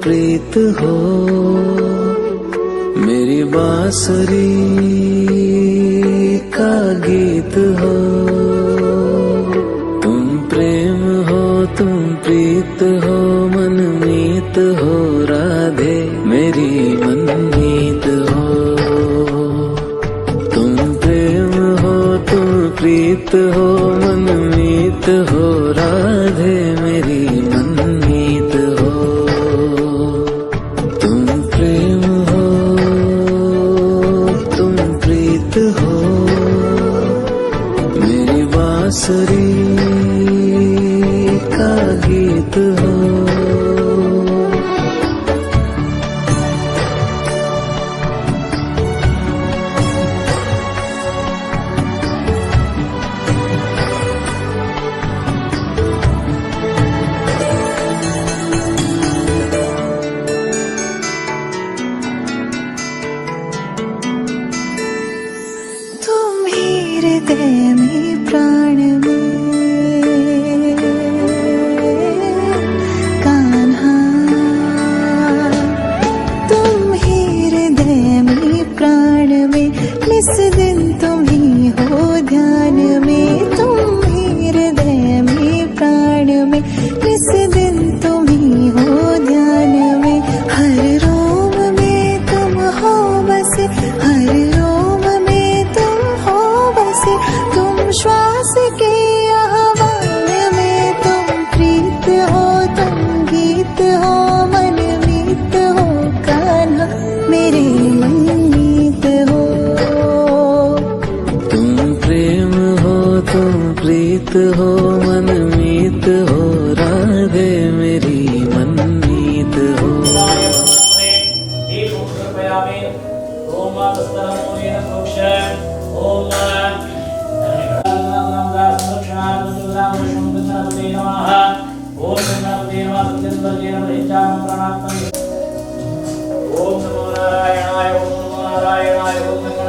प्रीत हो, मेरी बांसुरी का गीत हो। तुम प्रेम हो, तुम प्रीत हो, मनमीत हो राधे मेरी मनमीत हो। तुम प्रेम हो, तुम प्रीत हो, मनमीत हो राधे मेरी मनमीत हो। तुम प्रेम हो, तुम प्रीत हो, मेरी बांसुरी का गीत हो। तुम ही हृदय में प्राण में कान्हा, तुम ही हृदय में प्राण में, निस दिन तुम ही हो ध्यान में। तुम ही हृदय में प्राण में, निस दिन तुम ही हो ध्यान में। हर रोम में तुम हो बसे, हर रोम में तुम हो बसे। तुम श्वास के आह्वान में, तुम प्रीत हो, तुम गीत हो, मनमीत हो कान्हा मेरे मनमीत हो। तुम प्रेम हो, तुम प्रीत हो, मनमीत हो राधे मेरी मनमीत हो। ओम नमो नारायणाय, ओम नमो नारायणाय, ओम नमो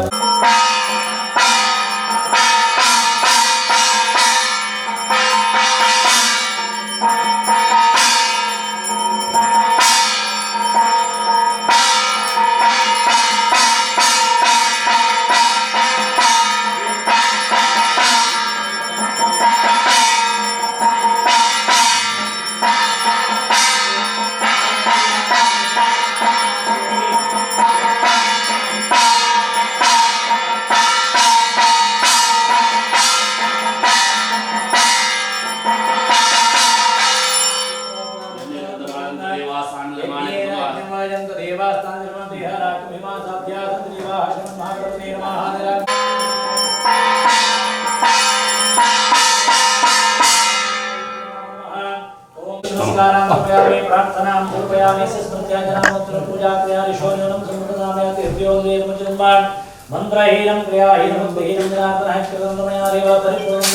प्रार्थना पूर्वयामि स्मृत्याजनामोत्र पूजा क्रियादि शोधनं समृद्धनामयाति हृदयोदयमुच्यमान् मंत्रहीनं क्रियाहीनं भक्तिहीनं जनार्दनः कृतमया देव परिपूर्णं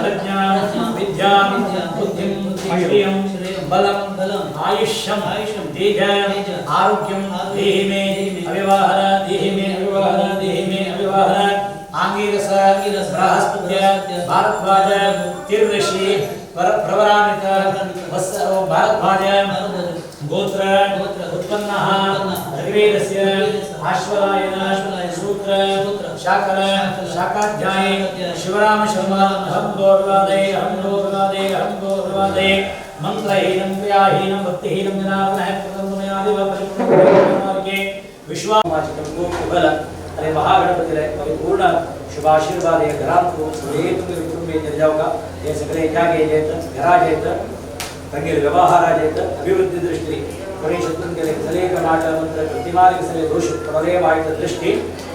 प्रज्ञां विद्यां बुद्धिं श्रियं बलं आयुष्यं तेजं आरोग्यं देहि मे अविवाहर देहि मे अविवाहर देहि मे अविवाहर आंगिरस बृहस्पत्य भारद्वाज तिर्ऋषि प्रवरामित भारद्वाज गोत्र उत्पन्नः ऋग्वेदस्य आश्वलायन सूत्र शाकल शाकाध्याये शिवराम शर्मा अहं गौरवादे अहं गौरवादे अहं गौरवादे मंत्रहीनं क्रियाहीनं भक्तिहीनं जनार्दनः कृतमयादिव परिपूर्णमार्गे विश्वामाचिकं गोकुबल अरे महागणपति परिपूर्ण शुभाशीर्वाद घरात कुटुंबे निर्जावका हे सगळे त्यागे जेत घरा जेत तंगे व्यवहार जेत अभिवृद्धि दृष्टि परिषदन के सले कर्नाटक मंत्र प्रतिमार्ग सले दोष प्रलय वायुत दृष्टि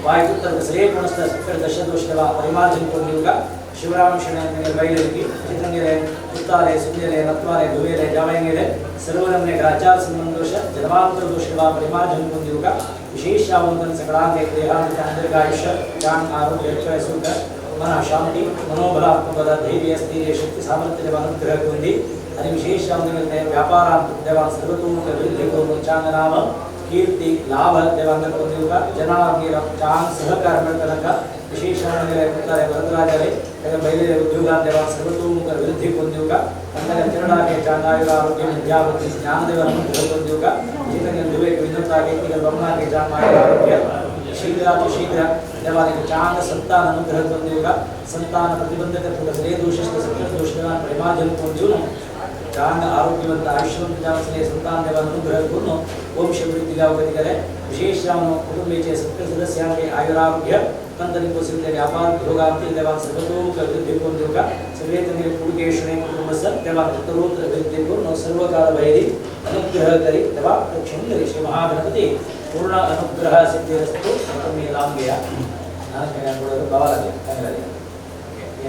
वायुत्तर सले गुणस्थ सकर दश दोषवा परिमार्जन को नियुगा शिवराम शरण वैलकी चित्रंगिरे उत्तारे सुंदरे नत्वारे दुवेरे जावंगिरे सर्वरम्य ग्राचार संबंधोष जन्मांतर दोषवा परिमार्जन को नियुगा विशेष आवंतन सकलांगे देहांत अंतर्गायुष्य ज्ञान आरोग्य यश सुख मन शांति मनोबलात्मक धैर्य स्थैर्य शक्ति सामर्थ्य अनुग्रह कुंडी अनि विशेष आवंतन व्यापार देवान सर्वतोमुख वृद्धि को चांगनाम कीर्ति लाभ देवांग को नियुगा जनांगीर चांग सहकार में ವಿಶೇಷವಾಗಿ ವರದರಾಜರೇ ಬಯಲಿನ ಉದ್ಯೋಗಾಂತೇವ ಸರ್ವತೋಮುಖ ವೃದ್ಧಿ ಹೊಂದುಗ ಕನ್ನಡ ಕನ್ನಡಕ್ಕೆ ಚಾಂದಾಯುರ ಆರೋಗ್ಯ ವಿದ್ಯಾವತಿ ಜ್ಞಾನದೇವರನ್ನು ಹೊಂದುಗ ಜೀವನ ದುವೇಕ ವಿದ್ಯುತ್ತಾಗಿ ಈಗ ಬ್ರಹ್ಮಾಗೆ ಚಾಂದಾಯುರ ಆರೋಗ್ಯ ಶೀಘ್ರಾತಿ ಶೀಘ್ರ ದೇವಾಲಯಕ್ಕೆ ಚಾಂದ ಸಂತಾನ ಅನುಗ್ರಹ ಹೊಂದುಗ ಸಂತಾನ ಪ್ರತಿಬಂಧಕ ಶ್ರೇಯ ದೋಷಿಷ್ಟ ಸತ್ಯ ದೋಷಗಳ ಪ್ರೇಮಾಜನ ಹೊಂದುವ ಚಾಂದ ಆರೋಗ್ಯವಂತ ಆಯುಷ್ಯವಂತ ಜಾಮಸಲೆ ಸಂತಾನ ದೇವರ ಅನುಗ್ರಹವನ್ನು ಓಂ ಶಿವೃದ್ಧಿಗಾವಗತಿಗರೆ ವಿಶೇಷ ಕುಟುಂಬೀಚೆ ಸತ್ಯ ಸದಸ್ಯರಿಗೆ ಆಯುರಾರೋಗ್ಯ ಕಂದನಿಗೂ ಸಿದ್ಧ ವ್ಯಾಪಾರ ಯೋಗಾಂತಿ ದೇವಾಲ ಸರ್ವತೋಮುಖ ವೃದ್ಧಿ ಹೊಂದುಗ ಸರ್ವೇತನಿಗೆ ಪೂರ್ಗೇಶ್ವರ ಕುಟುಂಬ ದೇವಾಲ ಉತ್ತರೋತ್ತರ ವೃದ್ಧಿಗೂ ನಾವು ಸರ್ವಕಾಲ ಬಯಲಿ ಅನುಗ್ರಹ ಕರಿ ದೇವಾ ರಕ್ಷಣೆ ಶ್ರೀ ಮಹಾಗಣಪತಿ पूर्ण अनुग्रह सिद्धिरस्तु तुम्ही लावून घ्या बाबाला चांगला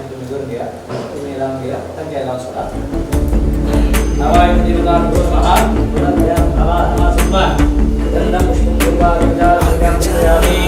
तुम्ही करून घ्या तुम्ही लावून घ्या त्यांच्या लावून सोडा नवाय देवता महा पुनर्भ्याम नवा नवा सन्मान दंडम पुष्पम दुर्गा दुर्गा दुर्गा प्रयामी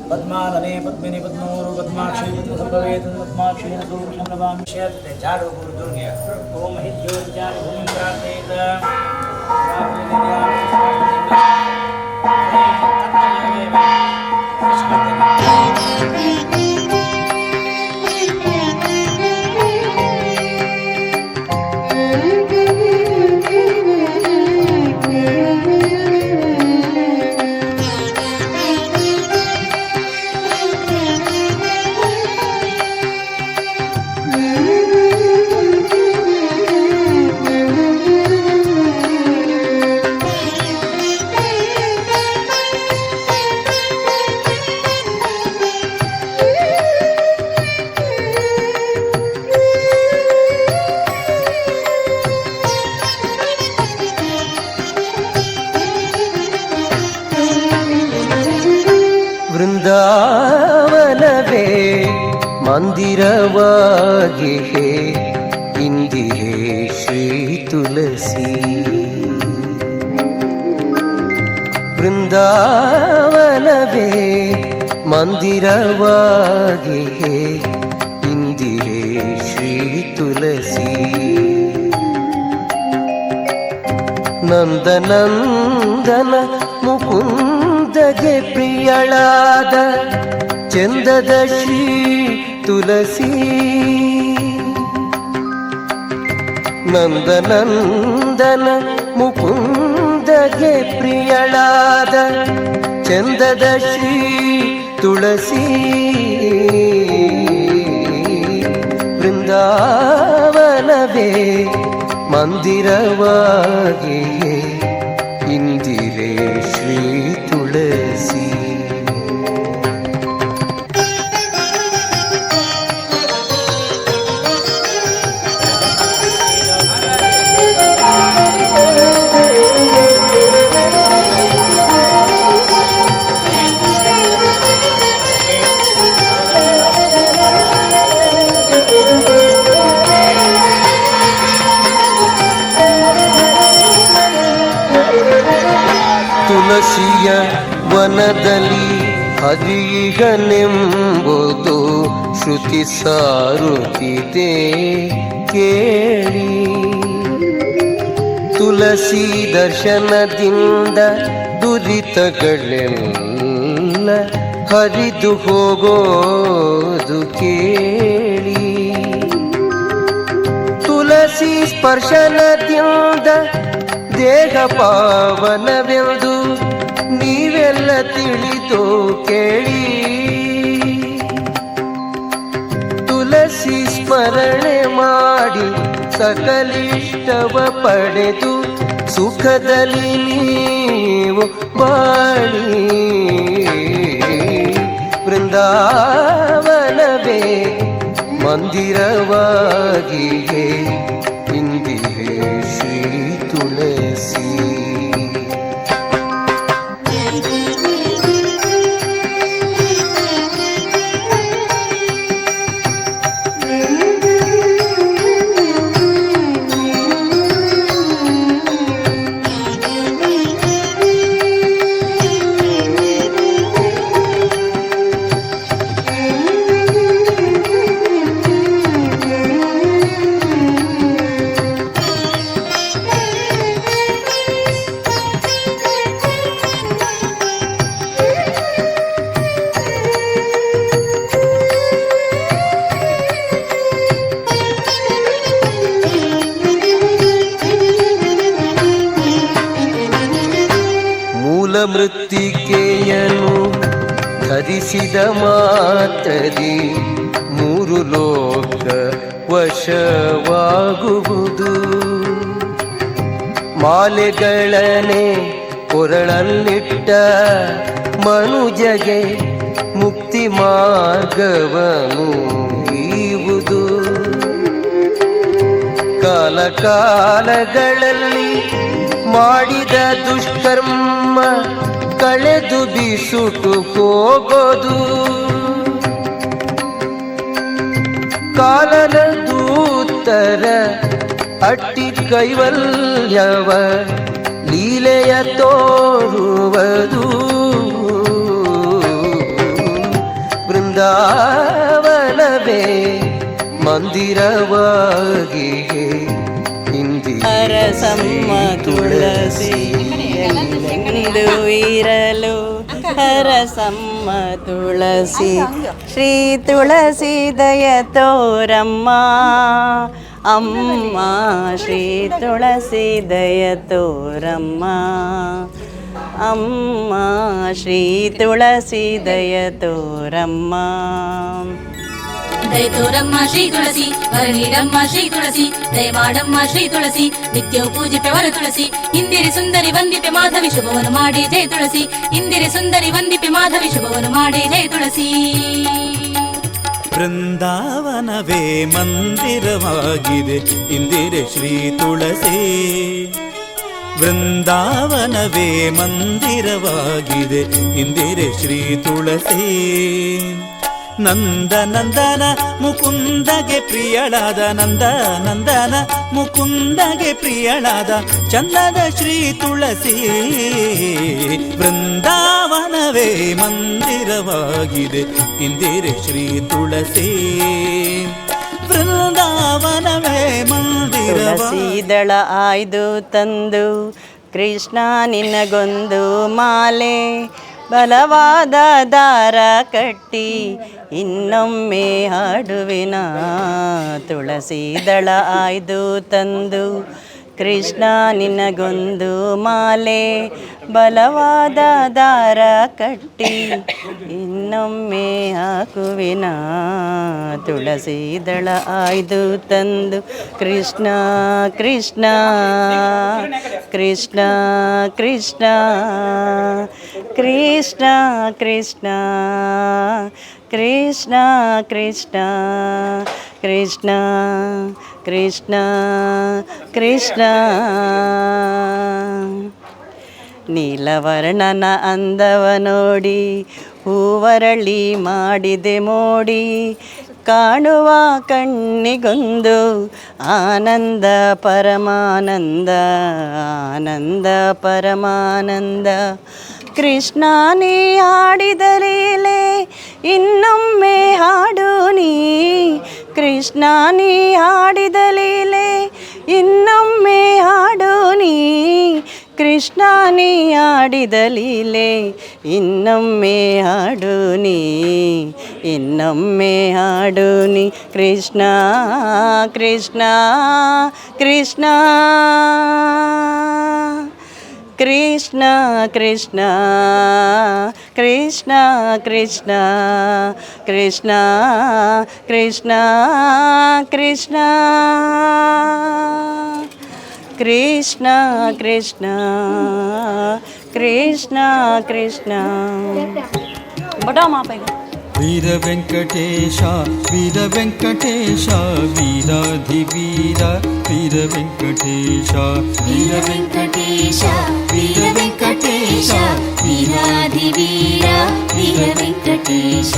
पद्मानने पद्मिनी पद्मोरु पद्माक्षी पद्मसंभवेत पद्माक्षी सूक्ष्म नवाम क्षेत्र झाड़ो गुरुदुर्गे ओम हि ज्योतिर्ज्ञान भूमिं प्रार्थयेत ವೃಂದಾವನವೇ ಮಂದಿರವಾಗಿ ಇಂದಿಹೇ ಶ್ರೀ ತುಳಸಿ ವೃಂದಾವನವೇ ಮಂದಿರವಾಗಿಯೇ ಇಂದಿರೆ ಶ್ರೀ ತುಳಸಿ. ನಂದನಂದನ ಮುಕುಂದಗೆ ಪ್ರಿಯಳಾದ ಚಂದದ ಶ್ರೀ ತುಳಸಿ. ನಂದನಂದನ ಮುಕುಂದಗೆ ಪ್ರಿಯಳಾದ ಚಂದದ ಶ್ರೀ ತುಳಸಿ. ಬೃಂದಾವನವೇ ಮಂದಿರವಾಗಿಯೇ ಇಂದಿರೆ ಶ್ರೀ ತುಳಸಿ. ತುಳಸಿಯ ವನದಲ್ಲಿ ಹರಿಗನೆಂಬುದು ಶ್ರುತಿ ಸಾರುತ್ತಿದೆ ಕೇಳಿ. ತುಳಸಿ ದರ್ಶನದಿಂದ ದುರಿತಗಳೆಲ್ಲ ಹರಿದು ಹೋಗೋದು ಕೇಳಿ. ತುಳಸಿ ಸ್ಪರ್ಶನದಿಂದ ದೇಹ ಪಾವನವೆಂದು ನೀವೆಲ್ಲ ತಿಳಿದು ಕೇಳಿ. ತುಳಸಿ ಸ್ಮರಣೆ ಮಾಡಿ ಸಕಲಿಷ್ಟವ ಪಡೆದು ಸುಖದಲ್ಲಿ ನೀವು ಬಾಳಿ. ಬೃಂದಾವನವೇ ಮಂದಿರವಾಗಿಯೇ ಇಂದಿರೆ ಶ್ರೀ ತುಳಸಿ. ಮೃತ್ತಿಕೆಯನ್ನು ಧರಿಸಿದ ಮಾತ್ರದಿ ಮೂರು ಲೋಕ ವಶವಾಗುವುದು. ಮಾಲೆಗಳನೆ ಕೊರಳಲ್ಲಿಟ್ಟ ಮನುಜಗೆ ಮುಕ್ತಿ ಮಾರ್ಗವನು ಈವುದು. ಕಾಲ ಕಾಲಗಳಲ್ಲಿ ಮಾಡಿದ ದುಷ್ಕರ್ಮ ಕಳೆದು ಬಿಸುಟು ಹೋಗೋದು. ಕಾಲನ ದೂತರ ಅಟ್ಟಿ ಕೈವಲ್ಯವ ಲೀಲೆಯ ತೋರುವುದು. ಬೃಂದಾವನವೇ ಮಂದಿರವಾಗಿಯೇ ಹರಸಮ್ಮ ತುಳಸಿ ಎಂದು ಇರಲು. ಹರಸಮ್ಮ ತುಳಸಿ ಶ್ರೀ ತುಳಸಿ ದಯ ತೋರಮ್ಮ. ಅಮ್ಮ ಶ್ರೀ ತುಳಸಿ ದಯ ತೋರಮ್ಮ. ಅಮ್ಮ ಶ್ರೀ ತುಳಸಿ ದಯ ತೋರಮ್ಮ. ದಯತೋರಮ್ಮ ಶ್ರೀ ತುಳಸಿ, ವರನೀಡಮ್ಮ ಶ್ರೀ ತುಳಸಿ, ದಯಮಾಡಮ್ಮ ಶ್ರೀ ತುಳಸಿ, ನಿತ್ಯವೂ ಪೂಜಿಪೆ ವರ ತುಳಸಿ. ಇಂದಿರೆ ಸುಂದರಿ ವಂದಿಪೆ ಮಾಧವಿ ಶುಭವನ್ನು ಮಾಡಿ ಜಯ ತುಳಸಿ. ಇಂದಿರೆ ಸುಂದರಿ ವಂದಿಪೆ ಮಾಧವಿ ಶುಭವನ್ನು ಮಾಡಿ ಜಯ ತುಳಸಿ. ಬೃಂದಾವನವೇ ಮಂದಿರವಾಗಿದೆ ಇಂದಿರೆ ಶ್ರೀ ತುಳಸಿ. ಬೃಂದಾವನವೇ ಮಂದಿರವಾಗಿದೆ ಇಂದಿರೆ ಶ್ರೀ ತುಳಸಿ. ನಂದನಂದನ ಮುಕುಂದಗೆ ಪ್ರಿಯಳಾದ ನಂದನಂದನ ಮುಕುಂದಗೆ ಪ್ರಿಯಳಾದ ಚಂದದ ಶ್ರೀ ತುಳಸಿ ಬೃಂದಾವನವೇ ಮಂದಿರವಾಗಿದೆ ಇಂದಿರೆ ಶ್ರೀ ತುಳಸಿ ಬೃಂದಾವನವೇ ತುಳಸೀದಳ ಆಯ್ದು ತಂದು ಕೃಷ್ಣ ನಿನಗೊಂದು ಮಾಲೆ ಬಲವಾದ ದಾರ ಕಟ್ಟಿ ಇನ್ನೊಮ್ಮೆ ಹಾಡುವಿನ ತುಳಸೀದಳ ಆಯ್ದು ತಂದು ಕೃಷ್ಣ ನಿನಗೊಂದು ಮಾಲೆ ಬಲವಾದ ದಾರ ಕಟ್ಟಿ ಇನ್ನೊಮ್ಮೆ ಹಾಕುವಿನ ತುಳಸೀದಳ ಆಯ್ದು ತಂದು ಕೃಷ್ಣ ಕೃಷ್ಣ ಕೃಷ್ಣ ಕೃಷ್ಣ ಕೃಷ್ಣ ಕೃಷ್ಣ ಕೃಷ್ಣ ಕೃಷ್ಣ ಕೃಷ್ಣ ಕೃಷ್ಣ ಕೃಷ್ಣ ನೀಲವರ್ಣನ ಅಂದವ ನೋಡಿ ಹೂವರಳಿ ಮಾಡಿದೆ ಮೋಡಿ ಕಾಣುವ ಕಣ್ಣಿಗೊಂದು ಆನಂದ ಪರಮಾನಂದ ಆನಂದ ಪರಮಾನಂದ ಕೃಷ್ಣ ನೀ ಹಾಡಿದ ಲೀಲೆ ಇನ್ನೊಮ್ಮೆ ಹಾಡು ನೀ ಕೃಷ್ಣ ನೀ ಹಾಡಿದ ಲೀಲೆ ಇನ್ನೊಮ್ಮೆ ಹಾಡು ನೀ ಕೃಷ್ಣ ನೀ ಹಾಡಿದ ಲೀಲೆ ಇನ್ನೊಮ್ಮೆ ಹಾಡು ನೀ ಇನ್ನೊಮ್ಮೆ ಹಾಡು ನೀ ಕೃಷ್ಣ ಕೃಷ್ಣ ಕೃಷ್ಣ ಕೃಷ್ಣ ಕೃಷ್ಣ ಕೃಷ್ಣ ಕೃಷ್ಣ ಕೃಷ್ಣ ಕೃಷ್ಣ ಕೃಷ್ಣ ಕೃಷ್ಣ ಕೃಷ್ಣ ಕೃಷ್ಣ ಕೃಷ್ಣ ಬಡಾ ಮಾಪೈಗ ವೀರ ವೆಂಕಟೇಶ ವೀರ ವೆಂಕಟೇಶ ವೀರಾಧಿವೀರ ವೀರ ವೆಂಕಟೇಶ ವೀರ ವೆಂಕಟೇಶ ವೀರ ವೆಂಕಟೇಶ ವೀರಾಧಿವೀರ ವೀರ ವೆಂಕಟೇಶ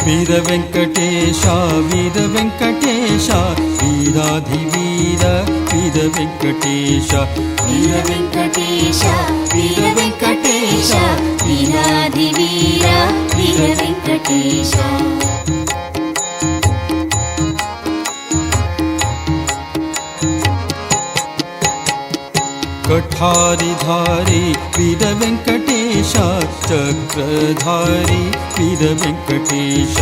ವೀರ ವೆಂಕಟೇಶ ವೀರ ವೆಂಕಟೇಶ ವೀರಾಧಿವೀರ ವೀರ ವೆಂಕಟೇಶ ವೀರ ವೆಂಕಟೇಶ ವೀರ ವೆಂಕಟೇಶ ವೀರಾಧಿವೀರ ವೀರ ವೆಂಕಟೇಶ कठारिधारी वीर वेंकटेश चक्रधारी वीर वेंकटेश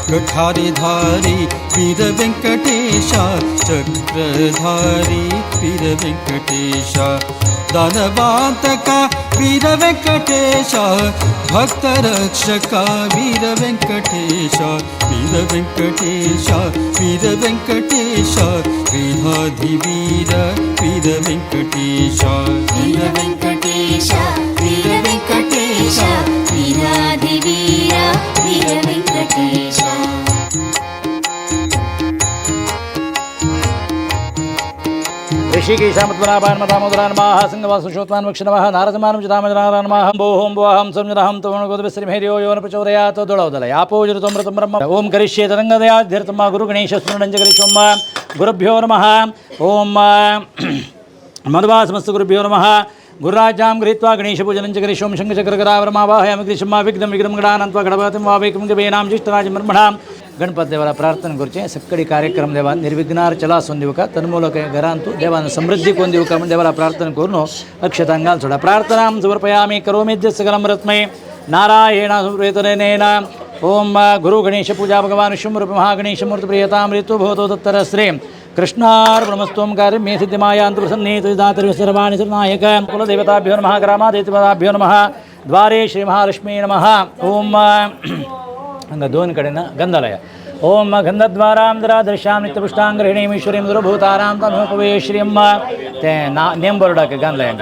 कठारिधारी वीर वेंकटेश चक्रधारी वीर वेंकटेश दानवांतक वीर वेंकटेश भक्तरक्षक वीर वेंकटेश वीर वेंकटेश वीर वेंकटेश वीराधिवीर वीर वेंकटेश वीर वेंकटेश वीर वेंकटेश वीराधिवीर वीर वेंकटेश ऋषिकेशामत्मनाभान् मदामोदरान् नमः सिंहवासुषोत्वान् वक्षनमः नारदमानं चितामजनारान् नमः बोहं बोहं संजनहं तवणगोदविश्रीमहेर्यो यो न प्रचोदयात् दोलौदल यापोजृतमृतं ब्रह्म ओं करिष्ये तरङ्गदयाध्यर्थं गुरुगणेशस्मरणं च करिष्यं गुरुभ्यो नमः ओं मधुवासमस्तु गुरुभ्यो नमः गुरुराज्यां गृहीत्वा गणेशपूजनं च करिष्यं शङ्खचक्रगदावरमावाहयामि ग्रीष्म विघ्नं विघ्नं गणानन्त्वा गणपतिं वावैकं गवेनां ज्येष्ठराजं ब्रह्मणां गणपति देवರ ಪ್ರಾರ್ಥನೆ ಗುరించి ಸಕ್ಕಡಿ ಕಾರ್ಯಕ್ರಮ ದೇವ ನಿರ್ವಿಘ್ನಾರ ಚಲಾಸೊಂದಿವಕ ತನ್ಮೂಲಕ ಗರಾಂತು ದೇವನ ಸಮೃದ್ಧಿ ಕೊಂದಿವಕ ದೇವರ ಪ್ರಾರ್ಥನೆ ಕೋರ್ನು ಅಕ್ಷತಾಂಗಾಲ್ ಸುಡ ಪ್ರಾರ್ಥನಾಂ ಸಮರ್ಪಯಾಮಿ ಕರೋಮಿದ್ಯ ಸಕಲಂ ರತ್ಮೈ ನಾರಾಯಣ ಸುಪ್ರೇತನೇನ ಓಂ ಗುರು ಗಣೇಶ ಪೂಜಾ ಭಗವಾನ್ ವಿಷ್ಣು ಮಹಾಗಣೇಶ ಮೂರ್ತಿ ಪ್ರಿಯತಾಂ ಋತು ಭವತೋ ತತ್ತರ ಶ್ರೀ ಕೃಷ್ಣಾರ್ಪಣಮಸ್ತೋಂ ಕಾರ್ಯ ಮೇ ಸಿದ್ಧಿಮಾಯಾಂತು ಪ್ರಸನ್ನೇತು ದಾತರಿ ಸರ್ವಾಣಿ ಸರ್ನಾಯಕ ಕುಲದೇವತಾಭ್ಯೋ ನಮಃ ಗ್ರಾಮಾದೇವತಾಭ್ಯೋ ನಮಃ ದ್ವಾರೇ ಶ್ರೀ ಮಹಾಲಕ್ಷ್ಮೀ ನಮಃ ಓಂ ಹಂಗೆ ದೋನ್ ಕಡೆನ ಗಂಧಾಲಯ ಓಂ ಗಂಧದ್ವಾರಾಂಧ್ರ ದೃಶ್ಯಾಂ ನಿತ್ಯಪುಷ್ಟಾಂಗ್ರಹಿಣೀಮೀಶ್ವರೀಂ ದುರ್ಭೂತಾರಾಂ ತನೋಪವೇ ಶ್ರೀಯಮ್ಮ ತೇ ನೇಮ್ ಬೋರ್ಡಕ್ಕೆ ಗಂಧಾಲಯ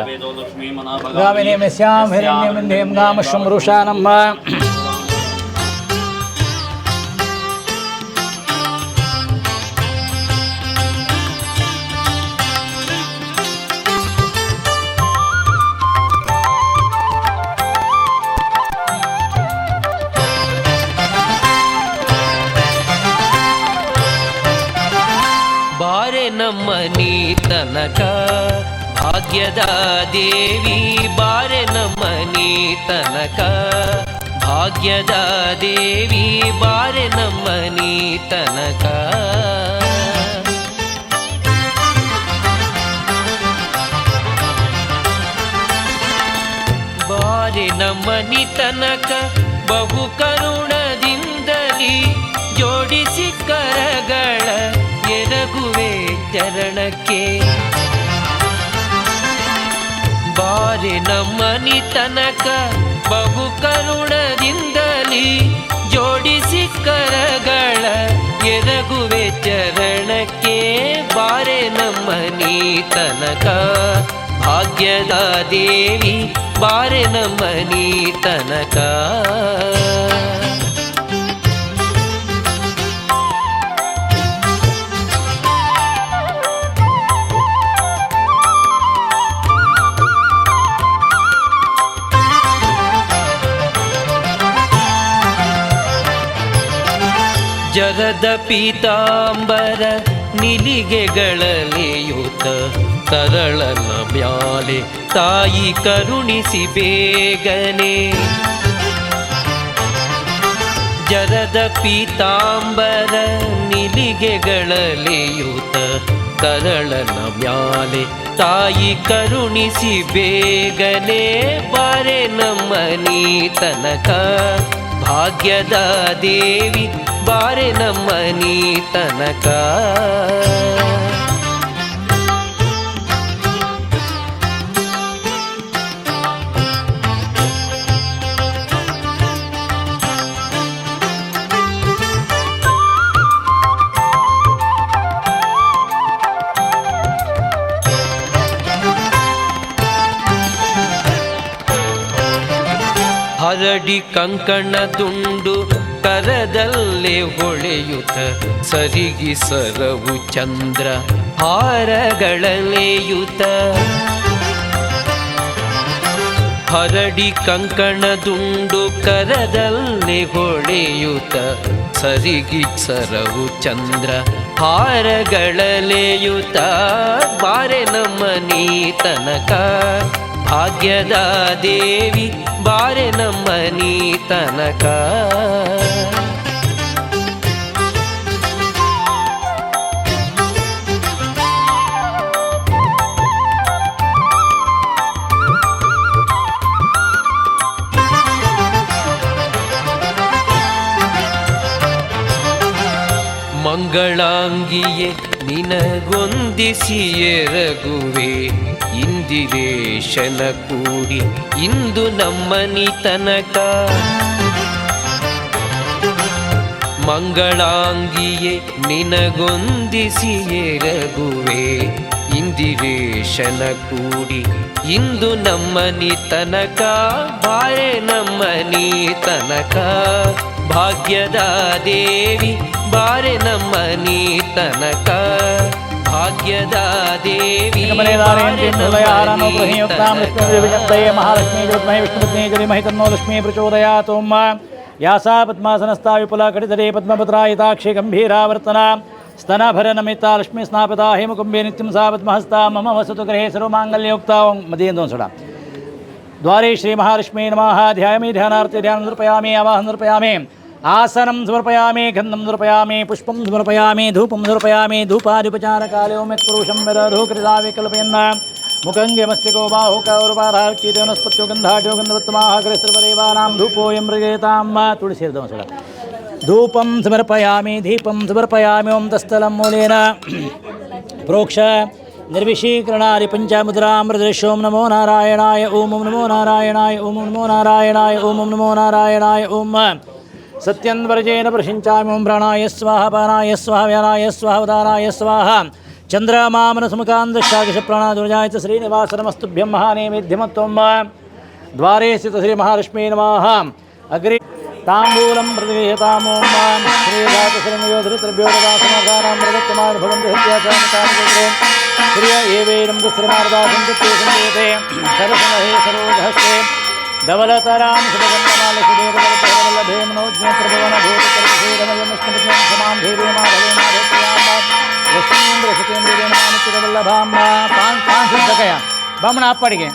ಗಾವೆ ನೇಮ ಸ್ಯಾಂ ಹಿರಣ್ಯಮಿಂದೇಂ ಗಾಮಶ್ವಂ ರುಷಾನಮ್ಮ ನಮ್ಮನಿ ತನಕ ಭಾಗ್ಯದ ದೇವಿ ಬಾರೆ ನಮ್ಮನಿ ತನಕ ಭಾಗ್ಯದ ದೇವಿ ಬಾರೆ ನಮ್ಮನಿ ತನಕ ಬಾರೆ ನಮ್ಮನಿ ತನಕ ಬಹು ಕರುಣದಿಂದಲಿ ಜೋಡಿಸಿ ಕರಗಳ ಎರಗುವೆ ಚರಣಕ್ಕೆ ಬಾರೆ ನಮ್ಮನಿ ತನಕ ಬಹು ಕರುಣದಿಂದಲಿ ಜೋಡಿಸಿ ಕರಗಳ ಎರಗುವೆ ಚರಣಕ್ಕೆ ಬಾರೆ ನಮ್ಮನಿ ತನಕ ಭಾಗ್ಯದ ದೇವಿ ಬಾರೆ ನಮ್ಮನಿ ತನಕ ಜಗದ ಪೀತಾಂಬರ ನಿಲಿಗೆಗಳಲೆಯುತ ತರಳನ ಮ್ಯಾಲೆ ತಾಯಿ ಕರುಣಿಸಿ ಬೇಗನೆ ಜರದ ಪೀತಾಂಬರ ನಿಲಿಗೆಗಳಲೆಯುತ ತರಳನ ಮ್ಯಾಲೆ ತಾಯಿ ಕರುಣಿಸಿ ಬೇಗನೆ ಬಾರೆ ನಮ್ಮನಿ ತನಕ ಭಾಗ್ಯದ ದೇವಿ ಬಾರೆ ನಮ್ಮನಿ ತನಕ ಹರಡಿ ಕಂಕಣ ದುಂಡು ಕರದಲ್ಲೇ ಹೊಳೆಯುತ್ತ ಸರಿಗಿ ಸರವು ಚಂದ್ರ ಹಾರಗಳಲೆಯುತ ಹರಡಿ ಕಂಕಣ ದುಂಡು ಕರದಲ್ಲೇ ಹೊಳೆಯುತ್ತ ಸರಿಗಿ ಸರವು ಚಂದ್ರ ಹಾರಗಳಲೆಯುತ ಬಾರೆ ನಮ್ಮನಿ ತನಕ ಭಾಗ್ಯದ ದೇವಿ ಬಾರೆ ನಮ್ಮನಿ ತನಕ ಮಂಗಳಾಂಗಿಯೇ ನಿನಗೊಂದಿಸಿ ಎರಗುವೆ ಇಂದಿರೇಶನ ಕೂಡಿ ಇಂದು ನಮ್ಮನಿ ತನಕ ಮಂಗಳಾಂಗಿಯೇ ನಿನಗೊಂದಿಸಿ ಎರಗುವೆ ಇಂದಿರೇಶನ ಕೂಡಿ ಇಂದು ನಮ್ಮನಿ ತನಕ ಬಾರೆ ನಮ್ಮನಿ ತನಕ ಭಾಗ್ಯದ ದೇವಿ ಬಾರೆ ನಮ್ಮನಿ ತನಕ ಭಾಗ್ಯದ ದೇವಿ ಲಕ್ಷ್ಮೀ ಪ್ರಚೋದಯಾತು ಯಾ ಸಾ ಪದ್ಮಾಸನಸ್ಥಾ ವಿಪುಲ ಕಟಿತಡೆ ಪದ್ಮಪತ್ರಾಯಿತಾಕ್ಷಿ ಗಂಭೀರಾವರ್ತನ ಸ್ತನಭರನಮಿತಾ ಲಕ್ಷ್ಮೀ ಸ್ನಾಪಿತಾ ಹೇಮಕುಂಭೆ ನಿತ್ಯಂ ಸಾ ಪದ್ಮಹಸ್ತಾ ಮಮ ವಸತು ಗೃಹೇ ಸರ್ವಮಾಂಗಲ್ಯೋಕ್ತಾ ಮದೆಯಿಂದ ಒಂದು ಸಡ ದ್ವಾರೇ ಶ್ರೀ ಮಹಾಲಕ್ಷ್ಮೀ ನಮಃ ಧ್ಯಾಯಾಮಿ ಧ್ಯಾನಾರ್ಥಿ ಧ್ಯಾನ ಸಮರ್ಪಯಾಮಿ ಆವಾಹನ ಸಮರ್ಪಯಾಮಿ ಆಸನಂ ಸಮರ್ಪಯಾಮಿ ಗಂಧಂ ಸಮರ್ಪಯಾಮಿ ಪುಷ್ಪಂ ಸಮರ್ಪಯಾಮಿ ಧೂಪಂ ಸಮರ್ಪಯಾಮಿ ಧೂಪಾದಿಪಚಾರಕಾಲೇ ಓಂ ಯತ್ಪುರುಷಂ ವೇದಧೂ ಕೃತಾವಿ ಕಲ್ಪಯನ್ನ ಮುಖಂಗೆ ಮಸ್ತಿಕೋ ಬಾಹು ಕೌರಪಾಧಾಚ್ಛಿತೆ ವನಸ್ಪತ್ಯೋ ಗಂಧಾಢ್ಯೋ ಗಂಧವತ್ತಮಾಹ ಅಗ್ರಸರ್ವದೇವಾನಾಂ ಧೂಪೋಯಂ ಮೃಗೇತಾಂ ತುಳಸಿ ಸಲ ಧೂಪಂ ಸಮರ್ಪಯಾಮಿ ದೀಪಂ ಸಮರ್ಪಯಾಮಿ ಓಂ ತಸ್ಥಲಂ ಮೂಲೇನ ಪ್ರೋಕ್ಷ ನಿರ್ವಿಷೀಕರಣಾದಿ ಪಂಚಮುದ್ರಾಮೃತೋಂ ನಮೋ ನಾರಾಯಣಾಯ ಓಂ ನಮೋ ನಾರಾಯಣಾಯ ಓಂ ನಮೋ ನಾರಾಯಣಾಯ ಓಂ ನಮೋ ನಾರಾಯಣಾಯ ಓಂ ಸತ್ಯನ್ವರ್ಜೇನ ಪ್ರಶಂಚಾಮಿ ಓಂ ಪ್ರಾಣಾಯ ಸ್ವಾಹ ಪಾನಾಯ ಸ್ವಾಹ ವ್ಯಾನಾಯ ಸ್ವಾಹ ಉದಾನಾಯ ಸ್ವಾಹ ಚಂದ್ರಮಾಮನ ಸುಮುಖಾಂದಶಾಕಿಷ ಪ್ರಾಣಾದುರ್ಜಾಯ ಶ್ರೀನಿವಾಸ ನಮಸ್ತುಭ್ಯಂ ಮಹಾನೇಮಿಧ್ಯಮತ್ವಂ ದ್ವಾರೇ ಸ್ಥಿತ ಶ್ರೀ ಮಹಾಲಕ್ಷ್ಮೀ ನಮಃ ಅಗ್ರಿ ತಾಂಬೂಲಂ ಪ್ರತಿಗೃಹ್ಯತಾಮೋಂ ಶ್ರೀಧಾತುಶ್ರೀಮಯೋ ಧೃತೃಭ್ಯೋರದಾಸಮಾಧಾನಾಂ ಮೃಗತ್ವಮಾನ್ ಭವಂತು ಹತ್ಯಾಚಾಮತಾನಿಕೃ ಶ್ರಿಯ ಏವೇನಂ ದುಸ್ರಮಾರ್ದಾಸಂತೇ ಸಂದೇತೆ ಸರಸಮಹೇ ಸರೋಧಹಸ್ತೆ ಧವಲತರಾಂ ಶುಭಗಂಧಮಾಲಸುದೇವಲ್ಲಭೇ ಮನೋಜ್ಞ ಪ್ರಭವನ ಭೂತಕರ್ಪಸೇರಮಯಮಸ್ಮೃತ್ಯಂ ಸಮಾಂ ಧೀರೇ ಮಾಧವೇ ಮಾಧವ್ಯಾಂ ಲಕ್ಷ್ಮೀಂದ್ರ ಸತೇಂದ್ರಿಯ ನಮಾನುಚಿತವಲ್ಲಭಾಂಬ ಪಾನ್ ಶುದ್ಧಕಯ ಬ್ರಾಹ್ಮಣ ಅಪ್ಪಡಿಗೆ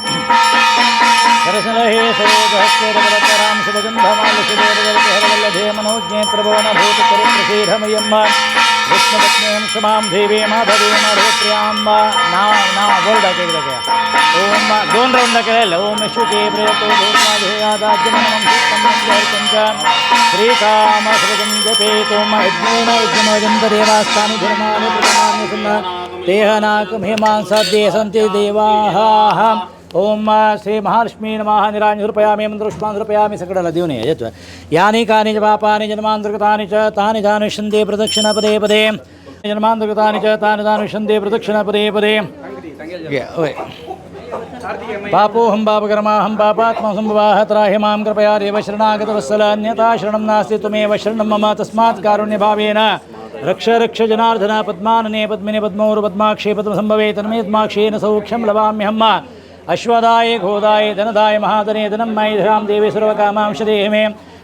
ಸರಸಲಹೇ ಸರೋಜಹಸ್ತೇರವರತರಾಂ ಶುಭಗಂಧಮಾಲಶುಭೇರವಲ್ಲಭೇ ಮನೋಜ್ಞೇತ್ರಭವನ ಭೂತ ಚರಿತ್ರಶೀಢಮಯಮ್ಮ ವಿಷ್ಣುಪತ್ನೇಂ ಕ್ಷಮಾಂ ದೇವೇ ಮಾಧವೇ ಮಾಧವಪ್ರಿಯಾಂಬ ನಾ ಬೋರ್ಡ್ ಹಾಕಿದ್ದಕ್ಕೆ ಓಂ 2 ರೌಂಡ್ ಹಾಕಿಲ್ಲ ಓಂ ಶುಚಿ ಪ್ರೇತೋ ಭೂತ್ಮಾಧೇಯಾದಾಜ್ಯಮನಮಂ ಸೂಕ್ತಂಚ ಶ್ರೀಕಾಮ ಸೃಜಂ ಜಪೇತೋಮ ಯಜ್ಞೇನ ಯಜ್ಞಮೋಜಂತ ದೇವಾಸ್ತಾನಿ ಧರ್ಮಾನಿ ಪ್ರಥಮಾನಿ ಸುನ್ನ ದೇಹನಾಕಮೇಮಾಂಸಾದ್ಯೇ ಸಂತಿ ದೇವಾಹ ಓಂ ಶ್ರೀ ಮಹಾಲಕ್ಷ್ಮೀ ನಮಃ ನಿರಾಂಜೃಪಯಾಮಿ ಮಂತ್ರುಷ್ಮಾಂಧ್ರಪಯಾಮಿ ಸಕಲ ದಿವನೇ ಯತ್ ಯಾನಿ ಕಾನಿ ಚ ಪಾಪಾನಿ ಜನ್ಮಾಂತರ್ಗತಾನಿ ಚ ತಾನಿ ದಾನುಷ್ಯಂತೆ ಪ್ರದಕ್ಷಿಣ ಪದೇ ಪದೇ ಜನ್ಮಾಂತರ್ಗತಾನಿ ಚ ತಾನಿ ದಾನುಷ್ಯಂತೆ ಪ್ರದಕ್ಷಿಣ ಪದೇ ಪದೇ ಪಾಪೋಹಂ ಪಾಪಕರ್ಮಾಹಂ ಪಾಪಾತ್ಮ ಸಂಭವಾಹ ತ್ರಾಹಿ ಮಾಂ ಕೃಪಯಾ ದೇವ ಶರಣಾಗತವತ್ಸಲ ಅನ್ಯತಾ ಶರಣಂ ನಾಸ್ತಿ ತ್ವಮೇವ ಶರಣಂ ಮಮ ತಸ್ಮಾತ್ ಕಾರುಣ್ಯಭಾವೇನ ರಕ್ಷ ರಕ್ಷ ಜನಾರ್ದನ ಪದ್ಮಾನನೆ ಪದ್ಮಿನಿ ಪದ್ಮೌರು ಪದ್ಮಾಕ್ಷೇ ಪದ್ಮ ಸಂಭವೇ ತನ್ಮೇದ್ಮಾಕ್ಷೇನ ಸೌಖ್ಯಂ ಲಭಾಮ್ಯಹಮ್ಮ ಅಶ್ವದಾಯ ಘೋದಾಯ ಧನದಾಯ ಮಹಾಧನೆ ಧನಂ ಮೈ ಧರಾಂ ದೇವಿ ಸರ್ವಕಾಮಾಂಶ ದೇಹಮೇ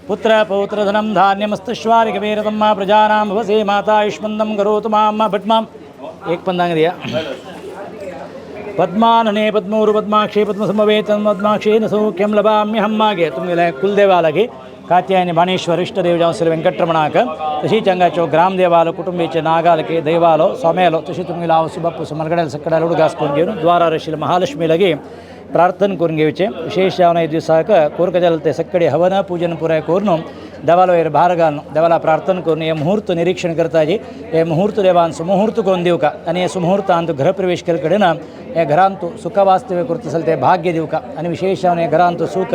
ಪುತ್ರ ಪೌತ್ರಧನಂ ಧಾನ್ಯಮಸ್ತಶ್ವಾರಿಕವೇರತಮ್ಮ ಪ್ರಜಾನಾಂ ಭವಸೇ ಮಾತಾ ಆಯುಷ್ಮಂದಂ ಕರೋತು ಮಾಂ ಭಟ್ಮಾಂ ಏಕ್ ಪಂದಾಂಗದಿಯ ಪದ್ಮಾನನೆ ಪದ್ಮೂರು ಪದ್ಮಾಕ್ಷೇ ಪದ್ಮ ಸಂಭವೇ ತನ್ಮದ್ಮಾಕ್ಷೇನ ಸೌಖ್ಯಂ ಲಭಾಮ್ಯಹಮ್ಮಗೆ तुम्ही कुलदेवालगी कात्यायनी बाणेश्वर इष्टदेव श्री वेंकटरमणाक तशी चंगाचो ग्रामदेवालो कुटुंबीचे नागालके दैवालो स्वाम्यालो तशी तुम्ही लाव सुबप्पू समरगड्याला सकडा उडगासकून घेऊन द्वारारशील महालक्ष्मी लगी प्रार्थना करून घेवचे विशेष जावन 5 दिवसाक कोरकजल ते सकडे हवन पूजन पुराय करून देवाला वयर भार घालून देवाला प्रार्थना करून हे मुहूर्त निरीक्षण करताजी हे मुहूर्त देवान सुमुहूर्त करून देऊ का आणि हे सुमुहूर्त अंत गृहप्रवेश केले कडेन हे घरांतू सुख वास्तव्य करत असेल ते भाग्य देऊ का आणि विशेष जावन हे घरांतू सुख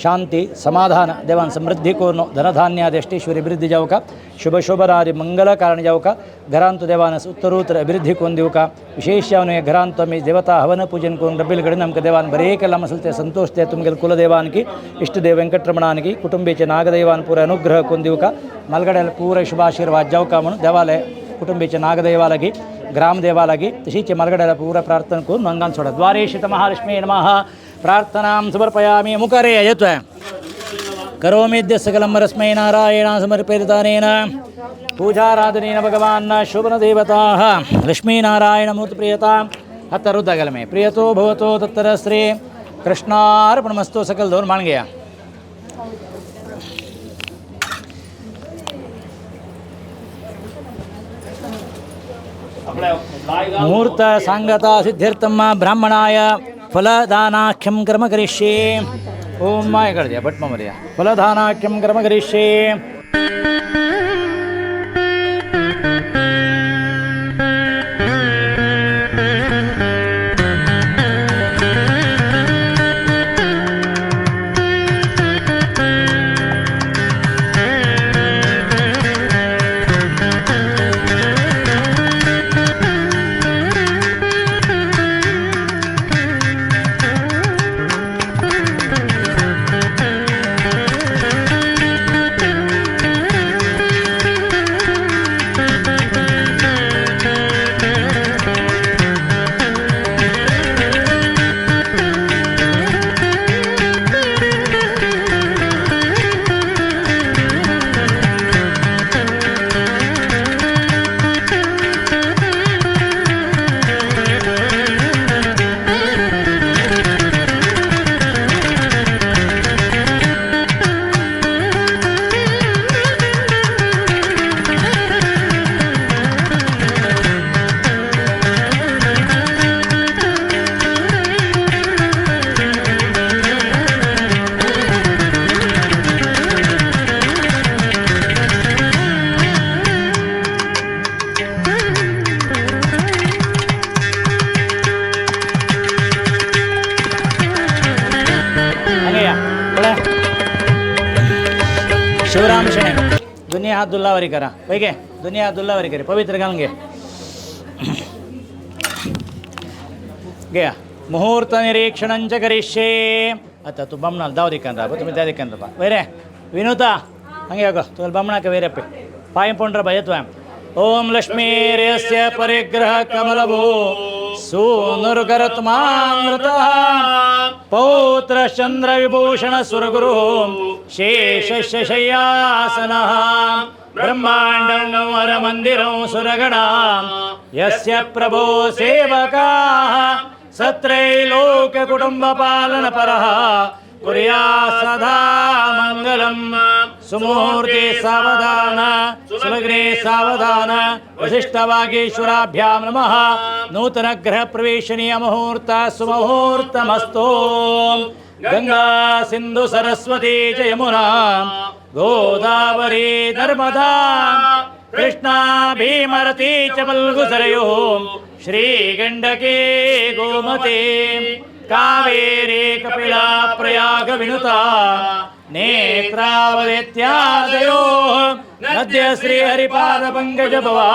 शांती समाधान देवान समृद्धी करून धनधान्यादी अष्टेश्वरी अभिवृद्धी जाऊ का शुभ शोभरादी मंगल कारण जाऊ का घरांतू देवान उत्तरोत्तर अभिवृद्धी करून देऊ का विशेष जावन हे घरांतू आम्ही देवता हवन पूजन करून डब्बिल कडेन नमक देवान बरे केला असेल ते संतोष ते तुमगे कुलदेवानकी इष्टदेव वेंकटरमणानकी कुटुंबीचे नागदैवान पूर अनुग्रह करून देऊ का मलगड्याला पूर शुभाशीर्वाद जाऊ का म्हणून देवालय कुटुंबीचे नागदैवालगी ग्रामदेवालगी तशीच मलगड्याला पूर प्रार्थना करून मंगान सोडा द्वारेशित महालक्ष्मी नमः प्रार्थनां समर्पयामि मुखरे यत्वे करोमीद्य सकलं रस्मै नारायण समर्पितानेन पूजाराधनेन भगवान् शुभदेवताः लक्ष्मीनारायणमूर्तिप्रियतां हतरुद्दगलमे प्रियतो भवतो तत्र श्री कृष्णार्पणमस्तु सकल दोन मान गया मुहूर्त सांगता सिद्ध्यर्थम ब्राह्मणाय फलदानाख्यं कर्म करिष्ये ओम माय कर दिया भट्ट मरिया फलदानाख्यं कर्म करिष्ये शिवराम शणे दुनिया हात दुल्लावरी करा पैके दुनिया हात दुल्लावरी करे पवित्र घालून घे गया मुहूर्त निरीक्षणंच करिष्ये आता तू बमणाला दाव दिक्कन रा तुम्ही त्या दिक्कन रा वैरे विनुता हंगे आगो तुला बमणाके वैरप्पे पाय पोंड्र भयत्वा ओम लक्ष्मीर्यस्य परिग्रह कमलभो सूनुर्गरत्मामृतः पौत्र चंद्र विभूषण सुरगुरु शेषशय्यासनः ಬ್ರಹ್ಮಾಂಡಂ ವರಮಂದಿರಂ ಸುರಗಣಾಂ ಯಸ್ಯ ಪ್ರಭೋ ಸೇವಕಾಃ ಸತ್ರೈಲೋಕ್ಯ ಕುಟುಂಬ ಪಾಲನ ಪರಃ ಕುರ್ಯಾ ಸದಾ ಮಂಗಲಂ ಸುಮೂರ್ತಿ ಸಾವಧಾನ ಸುಲಗ್ನೇ ಸಾವಧಾನ ವಸಿಷ್ಠವಾಗೀಶ್ವರಾಭ್ಯಾಂ ನಮಃ ನೂತನ ಗೃಹ ಪ್ರವೇಶನೀಯ ಮುಹೂರ್ತ ಸುಮುಹೂರ್ತಮಸ್ತು ಗಂಗಾ ಸಿಂಧು ಸರಸ್ವತಿ ಚ ಯಮುನಾ ಗೋದಾವರಿ ನರ್ಮದಾ ಕೃಷ್ಣಾ ಭೀಮರತಿ ಚ ಫಲ್ಗು ಸರಯೋಃ ಶ್ರೀಗಂಡಕಿ ಗೋಮತಿ ಕಾವೇರಿ ಕಪಿಲಾ ಪ್ರಯಾಗ ವಿನುತಾ ನೇತ್ರಾವತ್ಯಾದಯೋಃ ನದ್ಯ ಶ್ರೀ ಹರಿಪಾದ ಪಂಕಜ ಭವಾ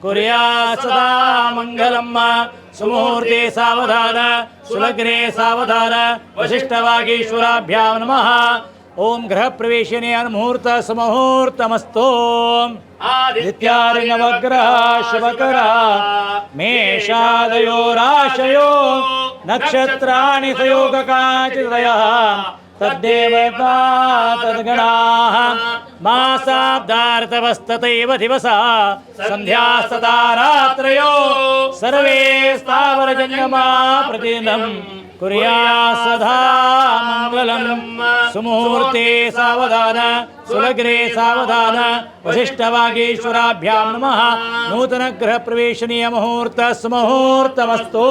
ಕುರ್ಯಾ ಸದಾ ಮಂಗಲಂ ಸುಮೂರ್ತಿ ಸಾವಧಾನ ಸುಲಗ್ನೇ ಸಾವಧಾನ ವಸಿಷ್ಠವಾಗೀಶ್ವರಾಭ್ಯಾಂ ನಮಃ ಓಂ ಗೃಹ ಪ್ರವೇಶನೇ ಮುಹೂರ್ತ ಸುಮುಹೂರ್ತಮಸ್ತು ಆದಿತ್ಯಾರ್ನವಗ್ರಹ ಶುಭಕರ ಮೇಷಾದಯೋ ರಾಶಯೋ ನಕ್ಷತ್ರಾಣಿ ಸಂಯೋಗಕಾಚಿತ್ರಯಃ ತದ್ದೇವತಾ ತದ್ಗಣಾಃ ಮಾಸಾಬ್ದಾರ್ಥವಸ್ತತೈವ ದಿವಸಾ ಸಂಧ್ಯಾ ಸದಾ ರಾತ್ರಯೋ ಸರ್ವೇ ಸ್ಥಾವರಜಂಗಮಾ ಪ್ರತಿದಿನಂ ಕುರ್ಯಾ ಸದಾ ಮಂಗಲಂ ಸುಮೂರ್ತಿ ಸಾವಧಾನ ಸುಲಗ್ನೇ ಸಾವಧಾನ ವಸಿಷ್ಠವಾಗೀಶ್ವರಾಭ್ಯಾಂ ನಮಃ ನೂತನ ಗೃಹ ಪ್ರವೇಶನೀಯ ಮುಹೂರ್ತ ಸುಮುಹೂರ್ತಮಸ್ತು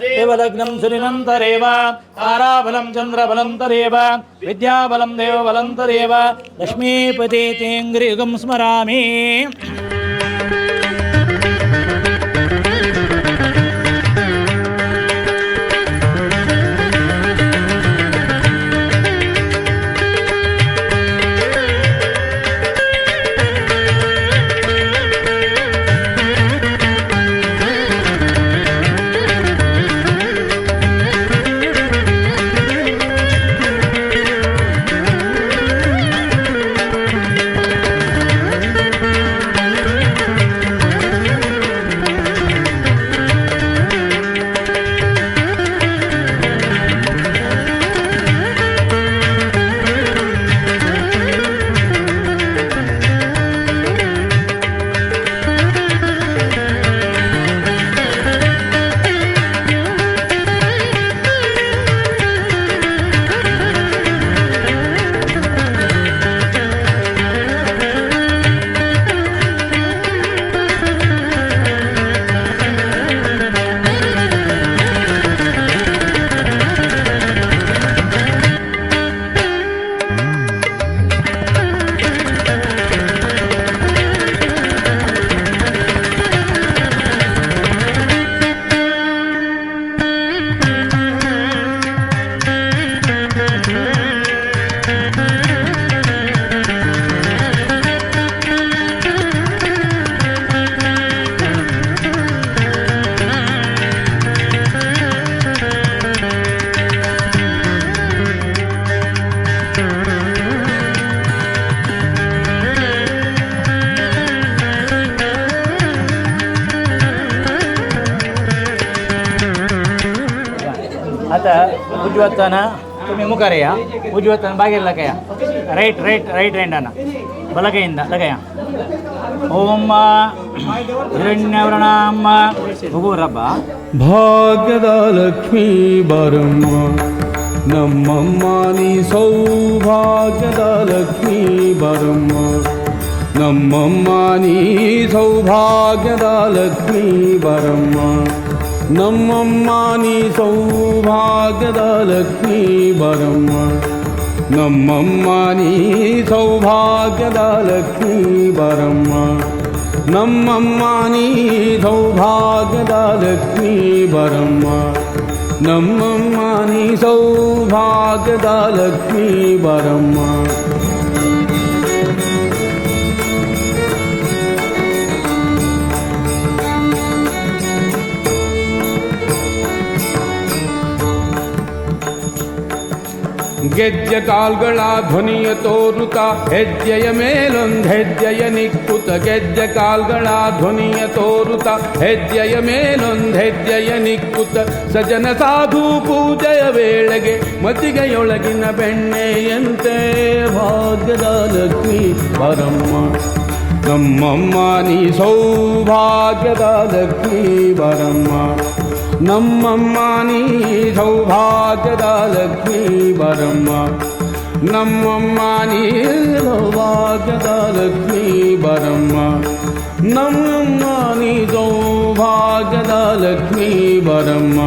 ದೇವಲಗ್ನಂ ಸುರಿನಂತರೇವ ತಾರಾಬಲಂ ಚಂದ್ರಬಲಂ ತದೇವ ವಿದ್ಯಾಬಲಂ ದೇವಬಲಂ ತದೇವ ಲಕ್ಷ್ಮೀಪತಿ ತೇಂಗ್ರಿಯುಗಂ ಸ್ಮರಾಮಿ आता उजवताना तुम्ही मुखारे या उजवताना बागेला लगाया राईट राईट राईट हँडाना बलगैಯಿಂದ लगाया ओम हिरण्यवर्णाम भूरब्ब ಭಾಗ್ಯದ ಲಕ್ಷ್ಮೀ ಬರಮ್ಮ ನಮ್ಮಮ್ಮ ನೀ ಸೌಭಾಗ್ಯದ ಲಕ್ಷ್ಮೀ ಬರಮ್ಮ ನಮ್ಮಮ್ಮ ನೀ ಸೌಭಾಗ್ಯದ ಲಕ್ಷ್ಮೀ ಬರಮ್ಮ ನಮ್ಮಮ್ಮ ನೀ ಸೌಭಾಗ್ಯದ ಲಕ್ಷ್ಮೀ ಬರಮ್ಮ ನಮ್ಮಮ್ಮ ನೀ ಸೌಭಾಗ್ಯದ ಲಕ್ಷ್ಮೀ ಬರಮ್ಮ ನಮ್ಮಮ್ಮ ನೀ ಸೌಭಾಗ್ಯದ ಲಕ್ಷ್ಮೀ ಬರಮ್ಮ ನಮ್ಮಮ್ಮ ನೀ ಸೌಭಾಗ್ಯದ ಲಕ್ಷ್ಮೀ ಬರಮ್ಮ ಗೆಜ್ಜೆ ಕಾಲ್ಗಳ ಧ್ವನಿಯ ತೋರುತ್ತ ಹೆಜ್ಜೆಯ ಮೇಲೊಂದು ಹೆಜ್ಜೆಯ ನಿಕ್ಕುತ್ತ ಗೆಜ್ಜೆ ಕಾಲ್ಗಳ ಧ್ವನಿಯ ತೋರುತ್ತ ಹೆಜ್ಜೆಯ ಮೇಲೊಂದು ಹೆಜ್ಜೆಯ ನಿಕ್ಕುತ್ತ ಸಜನ ಸಾಧು ಪೂಜೆಯ ವೇಳೆಗೆ ಮತಿಗೆಯೊಳಗಿನ ಬೆಣ್ಣೆಯಂತೆ ಭಾಗ್ಯದ ಲಕ್ಷ್ಮೀ ಬರಮ್ಮ ನಮ್ಮಮ್ಮ ನೀ ಸೌಭಾಗ್ಯದ ಲಕ್ಷ್ಮೀ ಬರಮ್ಮ, ನಮ್ಮಮ್ಮ ನೀ ಸೌಭಾಗ್ಯದ ಲಕ್ಷ್ಮೀ ಬರಮ್ಮ, ನಮ್ಮಮ್ಮ ನೀ ಸೌಭಾಗ್ಯದ ಲಕ್ಷ್ಮೀ ಬರಮ್ಮ, ನಮ್ಮಮ್ಮ ನೀ ಸೌಭಾಗ್ಯದ ಲಕ್ಷ್ಮೀ ಬರಮ್ಮ,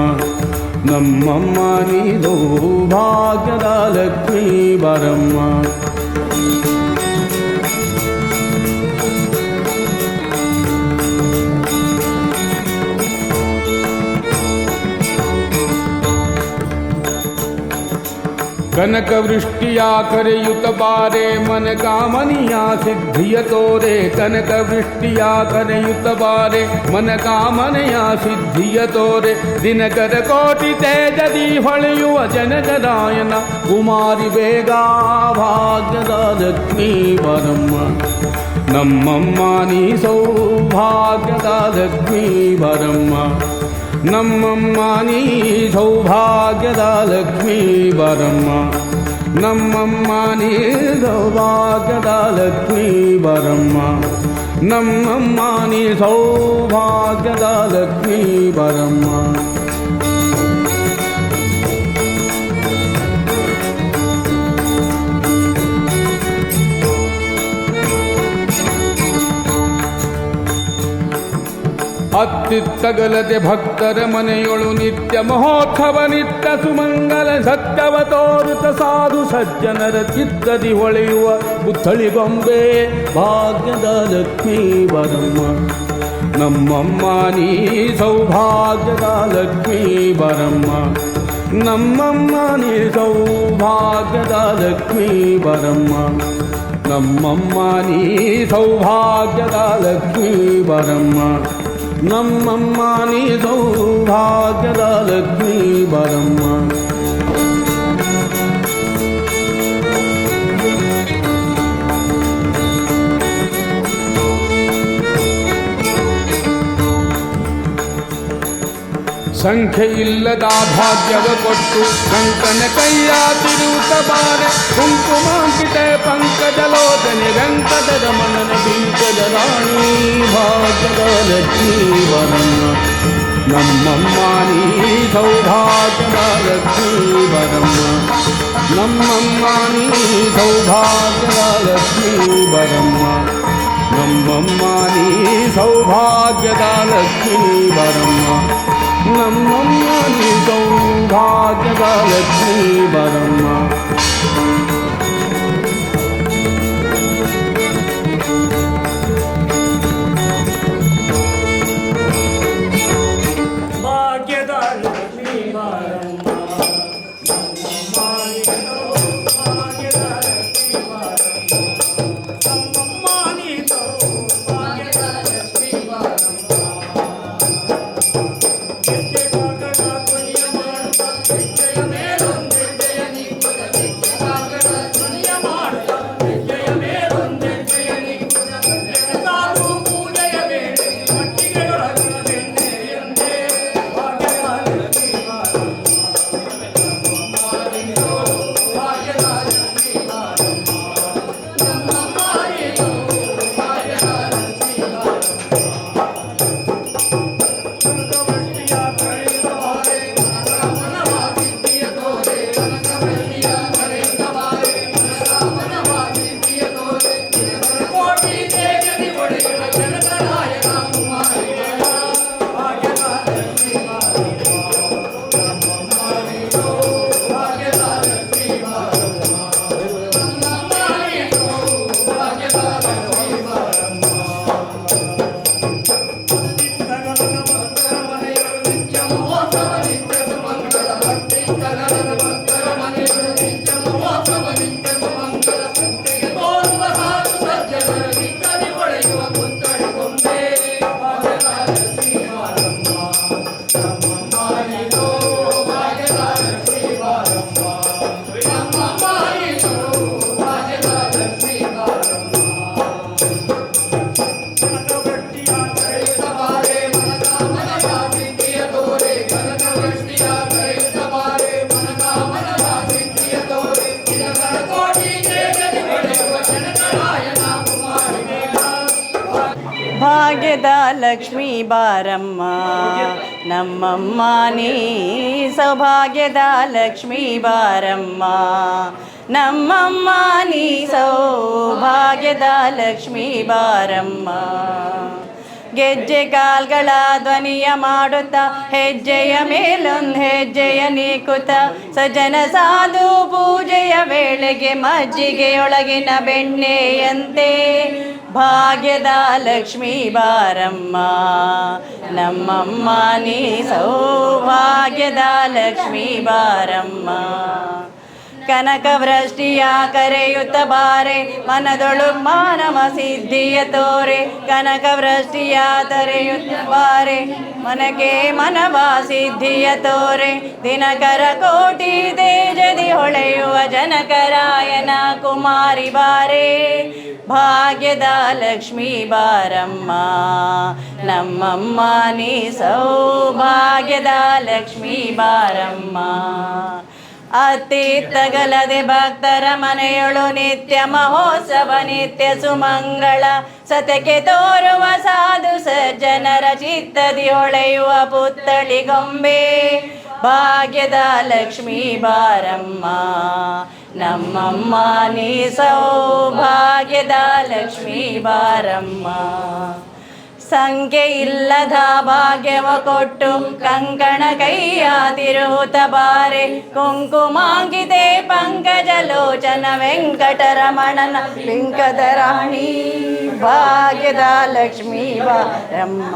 ನಮ್ಮಮ್ಮ ನೀ ಸೌಭಾಗ್ಯದ ಲಕ್ಷ್ಮೀ ಬರಮ್ಮ. ಕನಕ ವೃಷ್ಟಿಯ ಕರೆಯುತ್ತ ಬಾರೆ ಮನ ಕಾಮನಿಯ ಸಿದ್ಧಿಯ ತೋರೆ, ಕನಕ ವೃಷ್ಟಿಯ ಕರೆಯುತ್ತ ಬಾರೆ ಮನ ಕಾಮನೆಯ ಸಿದ್ಧಿಯ ತೋರೆ, ದಿನಕರ ಕೋಟಿ ತೇಜದಿ ಹೊಳೆಯುವ ಜನಕರಾಯನ ಕುಮಾರಿ ಬೇಗ ಭಾಗ್ಯದ ಲಕ್ಷ್ಮೀ ಬರಮ್ಮ, ನಮ್ಮಮ್ಮ ನೀ ಸೌಭಾಗ್ಯದ ಲಕ್ಷ್ಮೀ ಬರಮ್ಮ, ನಮ್ಮಮ್ಮ ನೀ ಸೌಭಾಗ್ಯದ ಲಕ್ಷ್ಮೀ ಬರಮ್ಮ, ನಮ್ಮಮ್ಮ ನೀ ಸೌಭಾಗ್ಯದ ಲಕ್ಷ್ಮೀ ಬರಮ್ಮ, ನಮ್ಮಮ್ಮ ನೀ ಸೌಭಾಗ್ಯದ ಲಕ್ಷ್ಮೀ ಬರಮ್ಮ. ಅತ್ತಿತ್ತಗಲದೆ ಭಕ್ತರ ಮನೆಯೊಳು ನಿತ್ಯ ಮಹೋತ್ಸವ, ನಿತ್ಯ ಸುಮಂಗಲ ಸತ್ಯವ ತೋರುತ ಸಾಧು ಸಜ್ಜನರ ಚಿತ್ತದಿ ಹೊಳೆಯುವ ಪುತ್ಥಳಿ ಗೊಂಬೆ ಭಾಗ್ಯದ ಲಕ್ಷ್ಮೀ ಬರಮ್ಮ, ನಮ್ಮಮ್ಮ ನೀ ಸೌಭಾಗ್ಯದ ಲಕ್ಷ್ಮೀ ಬರಮ್ಮ, ನಮ್ಮಮ್ಮ ನೀ ಸೌಭಾಗ್ಯದ ಲಕ್ಷ್ಮೀ ಬರಮ್ಮ, ನಮ್ಮಮ್ಮ ನೀ ಸೌಭಾಗ್ಯದ ಲಕ್ಷ್ಮೀ ಬರಮ್ಮ, ನಮ್ಮಮ್ಮ ನೀ ಸೌಭಾಗ್ಯದ ಲಕ್ಷ್ಮೀ ಬರಮ್ಮ. ಸಂಖ್ಯೆ ಇಲ್ಲದ ಭಾಗ್ಯವ ಕೊಟ್ಟು ಕಂಕನ ಕೈಯ ತಿರುವುತ ಬಾರೆ, ಕುಂಕುಮಾಂಕಿತೆ ಪಂಕಜಲೋಚನೆ ವೆಂಕಟ ರಮಣನ ಬೀಜದ ರಾಣಿ ಭಾಗ್ಯದ ಲಕ್ಷ್ಮೀ ಬರಮ್ಮ, ನಮ್ಮಮ್ಮ ನೀ ಸೌಭಾಗ್ಯದ ಲಕ್ಷ್ಮೀ ಬರಮ್ಮ, ನಮ್ಮಮ್ಮ ನೀ ಸೌಭಾಗ್ಯದ ಲಕ್ಷ್ಮೀ ಬರಮ್ಮ, ನಮ್ಮಮ್ಮ ನೀ ಸೌಭಾಗ್ಯದ ಲಕ್ಷ್ಮೀ ಬರಮ್ಮ, ನಮ್ಮಮ್ಮ ನೀ ಸೌಭಾಗ್ಯದ ಲಕ್ಷ್ಮೀ ಬರಮ್ಮ. ಭಾಗ್ಯದ ಲಕ್ಷ್ಮೀ ಬರಮ್ಮ, ಭಾಗ್ಯದ ಲಕ್ಷ್ಮೀ ಬರಮ್ಮ, ನಮ್ಮಮ್ಮ ನೀ ಸೌಭಾಗ್ಯದ ಲಕ್ಷ್ಮೀ ಬರಮ್ಮ. ಹೆಜ್ಜೆ ಕಾಕಡ ಧ್ವನಿಯ ಮಾಡುತ್ತ ಹೆಜ್ಜೆಯ ಮೇಲೊಂದು ಹೆಜ್ಜೆಯ ನಿಕ್ಕುತ್ತ ಭಾಗ್ಯದ ಲಕ್ಷ್ಮೀ ಬಾರಮ್ಮ ನಮ್ಮಮ್ಮ ನೀ ಸೌಭಾಗ್ಯದ ಲಕ್ಷ್ಮೀ ಬಾರಮ್ಮ ನಮ್ಮಮ್ಮ ನೀ ಸೌಭಾಗ್ಯದ ಲಕ್ಷ್ಮೀ ಬಾರಮ್ಮ ಗೆಜ್ಜೆ ಕಾಲ್ಗಳ ಧ್ವನಿಯ ಮಾಡುತ್ತಾ ಹೆಜ್ಜೆಯ ಮೇಲೊಂದು ಹೆಜ್ಜೆಯ ನೀಕುತ್ತ ಸಜ್ಜನ ಸಾಧು ಪೂಜೆಯ ವೇಳೆಗೆ ಮಜ್ಜಿಗೆಯೊಳಗಿನ ಬೆಣ್ಣೆಯಂತೆ ಭಾಗ್ಯದ ಲಕ್ಷ್ಮೀ ಬಾರಮ್ಮ ನಮ್ಮಮ್ಮ ನೀ ಸೌಭಾಗ್ಯದ ಲಕ್ಷ್ಮೀ ಬಾರಮ್ಮ ಕನಕವೃಷ್ಟಿಯ ಕರೆಯುತ್ತ ಬಾರೆ ಮನದೊಳು ಮಾನವ ಸಿದ್ಧಿಯ ತೋರೆ ಕನಕವೃಷ್ಟಿಯ ಕರೆಯುತ್ತ ಬಾರೆ ಮನಕ್ಕೆ ಮನವ ಸಿದ್ಧಿಯ ತೋರೆ ದಿನಕರ ಕೋಟಿ ತೇಜದಿ ಹೊಳೆಯುವ ಜನಕರಾಯನ ಕುಮಾರಿ ಬಾರೆ ಭಾಗ್ಯದ ಲಕ್ಷ್ಮೀ ಬಾರಮ್ಮ ನಮ್ಮಮ್ಮ ನೀ ಸೌಭಾಗ್ಯದ ಲಕ್ಷ್ಮೀ ಬಾರಮ್ಮ ಅತ್ತಿತ್ತಗಲದೆ ಭಕ್ತರ ಮನೆಯೊಳು ನಿತ್ಯ ಮಹೋತ್ಸವ ನಿತ್ಯ ಸುಮಂಗಳ ಸತಕ್ಕೆ ತೋರುವ ಸಾಧು ಸಜ್ಜನರ ಚಿತ್ತದಿ ಹೊಳೆಯುವ ಪುತ್ತಳಿ ಗೊಂಬೆ ಭಾಗ್ಯದ ಲಕ್ಷ್ಮೀ ಬಾರಮ್ಮ ನಮ್ಮಮ್ಮ ನೀ ಸೌಭಾಗ್ಯದ ಲಕ್ಷ್ಮೀ ಬಾರಮ್ಮ ಸಂಖ್ಯೆ ಇಲ್ಲದ ಭಾಗ್ಯವ ಕೊಟ್ಟು ಕಂಕಣ ಕೈಯ ತಿರುಹುತ ಬಾರೆ ಕುಂಕುಮಾಂಕಿತೆ ಪಂಕಜ ಲೋಚನ ವೆಂಕಟರಮಣನ ಲಿಂಕದ ರಾಣಿ ಭಾಗ್ಯದ ಲಕ್ಷ್ಮೀ ಬಾರಮ್ಮ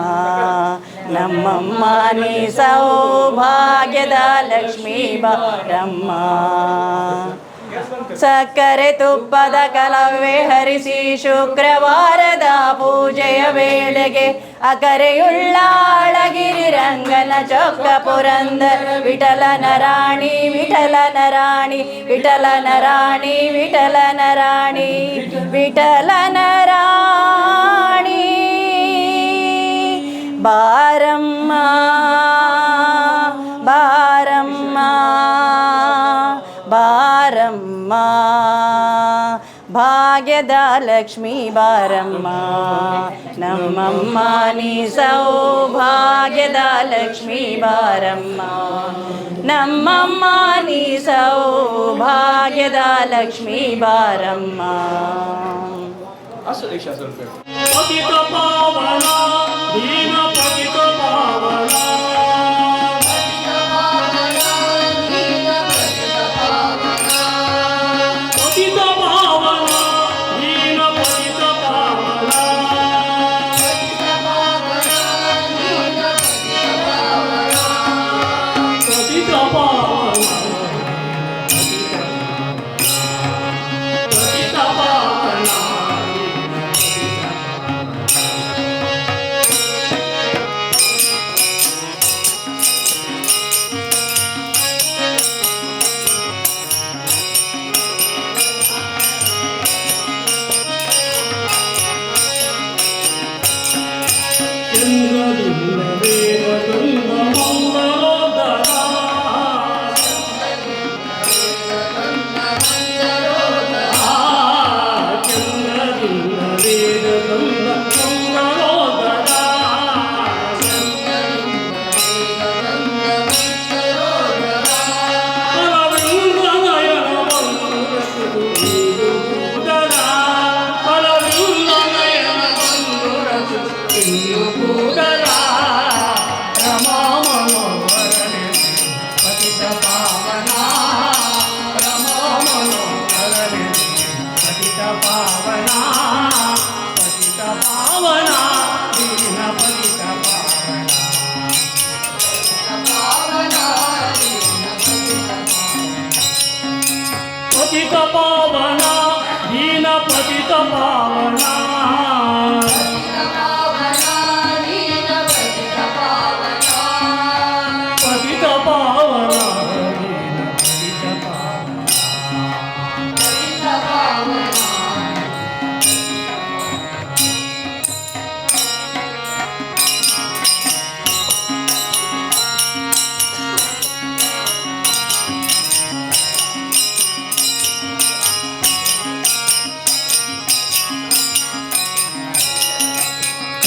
ನಮ್ಮಮ್ಮ ನೀ ಸೌಭಾಗ್ಯದ ಲಕ್ಷ್ಮೀ ಬಾರಮ್ಮ ಸಕ್ಕರೆ ತುಪ್ಪದ ಕಲವೇ ಹರಿಸಿ ಶುಕ್ರವಾರದ ಪೂಜೆಯ ವೇಳೆಗೆ ಅಕರೆಯುಳ್ಳ ಅಳಗಿರಿ ರಂಗನ ಚೊಕ್ಕ ಪುರಂದರ ವಿಠಲನ ರಾಣಿ ವಿಠಲನ ರಾಣಿ ವಿಠಲನ ರಾಣಿ ವಿಠಲನ ರಾಣಿ ವಿಠಲನ ರಾಣಿ ಬಾರಮ್ಮ ಬಾರಮ್ಮ ಬಾರಮ್ಮ ಭಾಗ್ಯದ ಲಕ್ಷ್ಮೀ ಬಾರಮ್ಮ ನಮ್ಮಮ್ಮ ನೀ ಸೌಭಾಗ್ಯದ ಲಕ್ಷ್ಮೀ ಬಾರಮ್ಮ ನಮ್ಮಮ್ಮ ನೀ ಸೌಭಾಗ್ಯದ ಲಕ್ಷ್ಮೀ ಬಾರಮ್ಮ ಪತಿತ ಪಾವನ ದೀನ ಪತಿತ ಪಾವನ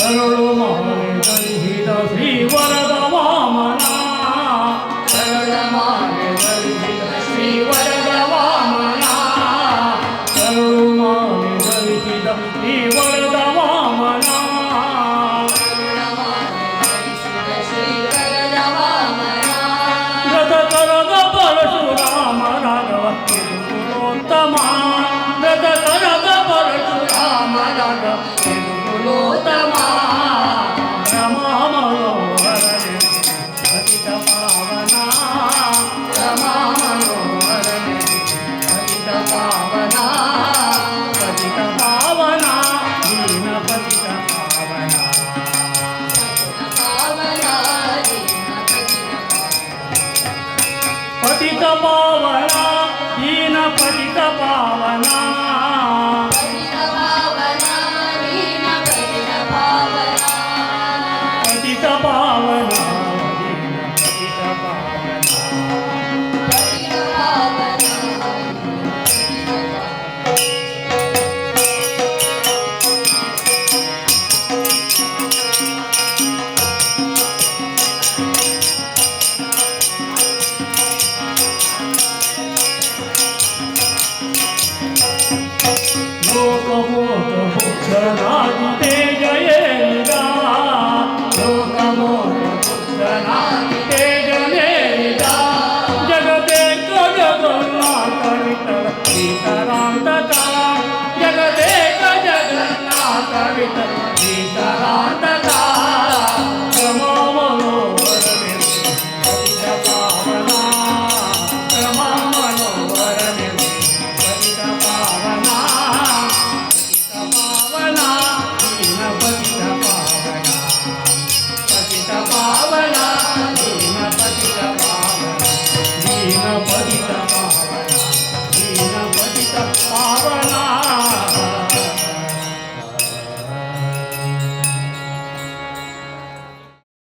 ಕರುಳು ಮಾನೆ ಧರಿಸಿದ ಶ್ರೀ ವರದ ವಾಮನ ಕರುಳ ಮಾನೆ ಧರಿಸಿದ ಶ್ರೀ ವರದ ವಾಮನ ಕರುಳು ಮಾನೆ ಧರಿಸಿದ ಶ್ರೀ ವರದ ವಾಮನ ರಥ ಕರದ ಪರಶುರಾಮ ರಾಘವ ತಿರುಪುರೋತ್ತಮ ರಥ ಕರದ ಪರಶುರಾಮ ರಾಘವ